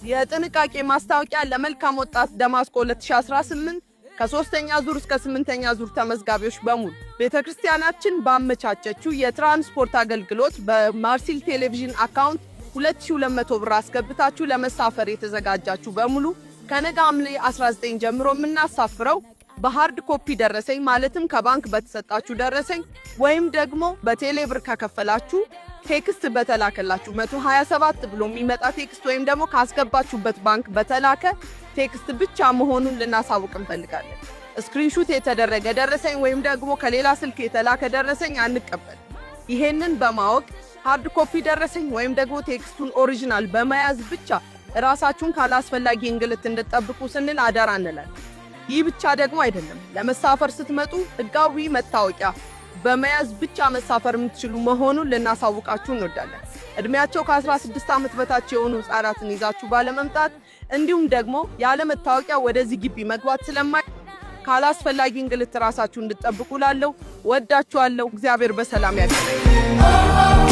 የጥንቃቄ ማስታወቂያ ለመልካም ወጣት ደማስቆ 2018 ከ3ኛ ዙር እስከ 8ኛ ዙር ተመዝጋቢዎች በሙሉ ቤተክርስቲያናችን ባመቻቸችው የትራንስፖርት አገልግሎት በማርሲል ቴሌቪዥን አካውንት 2200 ብር አስገብታችሁ ለመሳፈር የተዘጋጃችሁ በሙሉ ከነገ ሐምሌ 19 ጀምሮ የምናሳፍረው በሃርድ ኮፒ ደረሰኝ ማለትም ከባንክ በተሰጣችሁ ደረሰኝ ወይም ደግሞ በቴሌብር ከከፈላችሁ ቴክስት በተላከላችሁ 127 ብሎ የሚመጣ ቴክስት ወይም ደግሞ ካስገባችሁበት ባንክ በተላከ ቴክስት ብቻ መሆኑን ልናሳውቅ እንፈልጋለን። ስክሪንሾት የተደረገ ደረሰኝ ወይም ደግሞ ከሌላ ስልክ የተላከ ደረሰኝ አንቀበል። ይሄንን በማወቅ ሃርድ ኮፒ ደረሰኝ ወይም ደግሞ ቴክስቱን ኦሪጂናል በመያዝ ብቻ ራሳችሁን ካላስፈላጊ እንግልት እንድትጠብቁ ስንል አደራ እንላለን። ይህ ብቻ ደግሞ አይደለም። ለመሳፈር ስትመጡ ህጋዊ መታወቂያ በመያዝ ብቻ መሳፈር የምትችሉ መሆኑን ልናሳውቃችሁ እንወዳለን። እድሜያቸው ከ16 ዓመት በታች የሆኑ ህፃናትን ይዛችሁ ባለመምጣት እንዲሁም ደግሞ ያለ መታወቂያ ወደዚህ ግቢ መግባት ስለማይ ካላስፈላጊ እንግልት ራሳችሁን እንድትጠብቁ ላለው ወዳችኋለሁ። እግዚአብሔር በሰላም ያገናኘን።